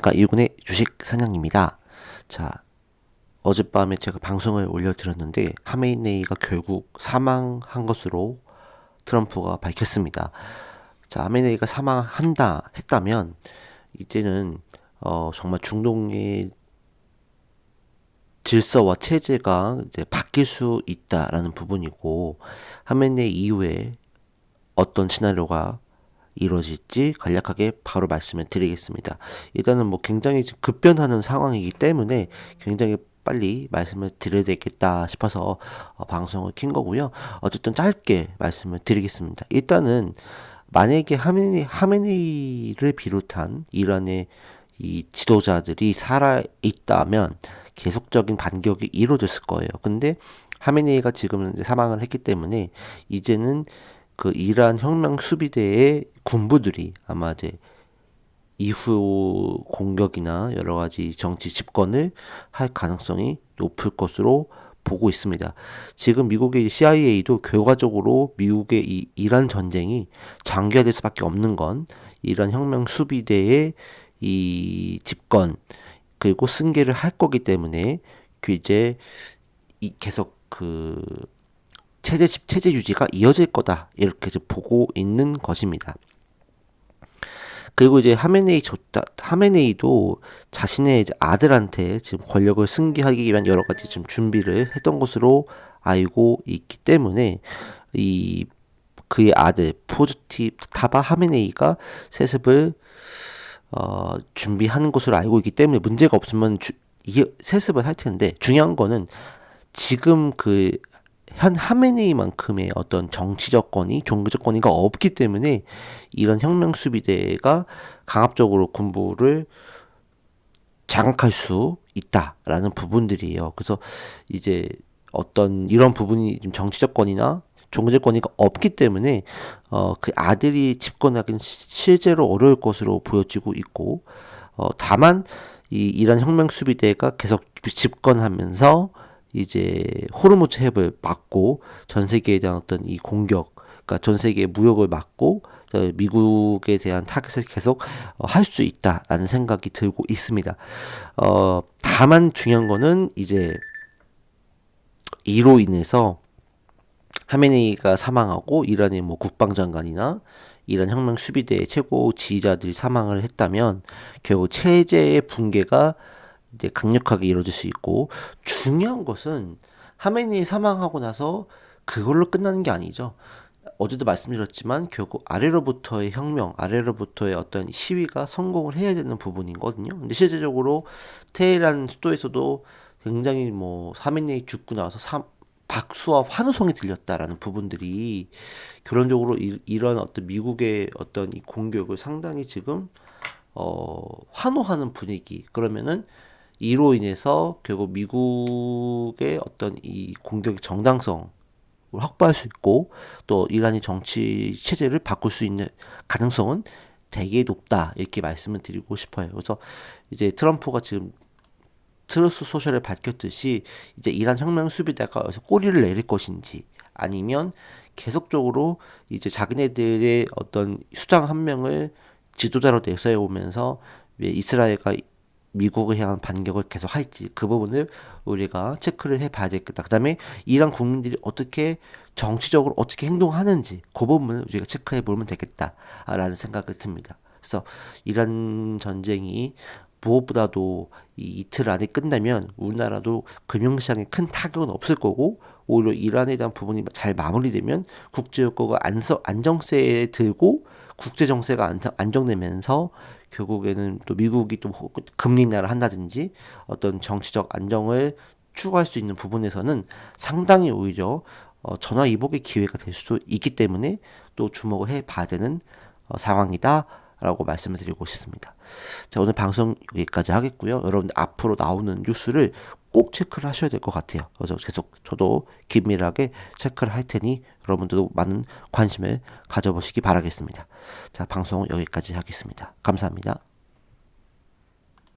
안녕하십니까. 이군의 주식 사냥입니다. 자, 어젯밤에 제가 방송을 올려드렸는데 하메네이가 결국 사망한 것으로 트럼프가 밝혔습니다. 자, 하메네이가 사망한다 했다면 이제는 정말 중동의 질서와 체제가 이제 바뀔 수 있다라는 부분이고, 하메네이 이후에 어떤 시나리오가 이루어질지 간략하게 바로 말씀을 드리겠습니다. 일단은 뭐 굉장히 급변하는 상황이기 때문에 굉장히 빨리 말씀을 드려야 되겠다 싶어서 방송을 킨 거고요. 어쨌든 짧게 말씀을 드리겠습니다. 일단은 만약에 하메네이를 비롯한 이란의 이 지도자들이 살아 있다면 계속적인 반격이 이루어졌을 거예요. 근데 하메네이가 지금 이제 사망을 했기 때문에 이제는 그 이란 혁명 수비대의 군부들이 아마 이제 이후 공격이나 여러 가지 정치 집권을 할 가능성이 높을 것으로 보고 있습니다. 지금 미국의 CIA도 결과적으로 미국의 이 이란 전쟁이 장기화될 수밖에 없는 건 이란 혁명 수비대의 이 집권 그리고 승계를 할 거기 때문에 그 이제 계속 그 체제 유지가 이어질 거다 이렇게 보고 있는 것입니다. 그리고 이제 하메네이도 자신의 이제 아들한테 지금 권력을 승계하기 위한 여러 가지 좀 준비를 했던 것으로 알고 있기 때문에 이 그의 아들 타바 하메네이가 세습을 준비하는 것으로 알고 있기 때문에 문제가 없으면 이게 세습을 할 텐데, 중요한 거는 지금 그 현 하메네이만큼의 어떤 정치적 권위, 종교적 권위가 없기 때문에 이런 혁명 수비대가 강압적으로 군부를 장악할 수 있다라는 부분들이에요. 그래서 이제 어떤 이런 부분이 좀 정치적 권위나 종교적 권위가 없기 때문에 그 아들이 집권하기는 실제로 어려울 것으로 보여지고 있고, 다만 이 이란 혁명 수비대가 계속 집권하면서 이제 호르무즈 해협을 막고 전 세계에 대한 어떤 이 공격, 그러니까 전 세계의 무역을 막고 미국에 대한 타겟을 계속 할 수 있다라는 생각이 들고 있습니다. 다만 중요한 거는 이제 이로 인해서 하메네이가 사망하고 이란의 뭐 국방장관이나 이란 혁명 수비대의 최고 지휘자들이 사망을 했다면 결국 체제의 붕괴가 이제 강력하게 이루어질 수 있고, 중요한 것은 하메네이 사망하고 나서 그걸로 끝나는 게 아니죠. 어제도 말씀드렸지만 결국 아래로부터의 혁명, 아래로부터의 어떤 시위가 성공을 해야 되는 부분이거든요. 근데 실제적으로 테헤란 수도에서도 굉장히 뭐 하메네이 죽고 나서 박수와 환호성이 들렸다라는 부분들이 결론적으로 이런 어떤 미국의 어떤 이 공격을 상당히 지금 환호하는 분위기. 그러면은 이로 인해서 결국 미국의 어떤 이 공격의 정당성을 확보할 수 있고, 또 이란의 정치 체제를 바꿀 수 있는 가능성은 되게 높다 이렇게 말씀을 드리고 싶어요. 그래서 이제 트럼프가 지금 트루스 소셜에 밝혔듯이 이제 이란 혁명 수비대가 꼬리를 내릴 것인지, 아니면 계속적으로 이제 자기네들의 어떤 수장 한 명을 지도자로 내세우면서 이스라엘과 미국을 향한 반격을 계속 할지, 그 부분을 우리가 체크를 해봐야 되겠다. 그 다음에 이란 국민들이 어떻게 정치적으로 어떻게 행동하는지 그 부분을 우리가 체크해 보면 되겠다라는 생각이 듭니다. 그래서 이란 전쟁이 무엇보다도 이틀 안에 끝나면 우리나라도 금융시장에 큰 타격은 없을 거고, 오히려 이란에 대한 부분이 잘 마무리되면 국제유가가 안정세에 들고 국제정세가 안정되면서 결국에는 또 미국이 또 금리 인하를 한다든지 어떤 정치적 안정을 추구할 수 있는 부분에서는 상당히 오히려 전화위복의 기회가 될 수도 있기 때문에 또 주목을 해봐야 되는 상황이다 라고 말씀을 드리고 싶습니다. 자, 오늘 방송 여기까지 하겠고요. 여러분들 앞으로 나오는 뉴스를 꼭 체크를 하셔야 될 것 같아요. 그래서 계속 저도 긴밀하게 체크를 할 테니 여러분들도 많은 관심을 가져보시기 바라겠습니다. 자, 방송 여기까지 하겠습니다. 감사합니다.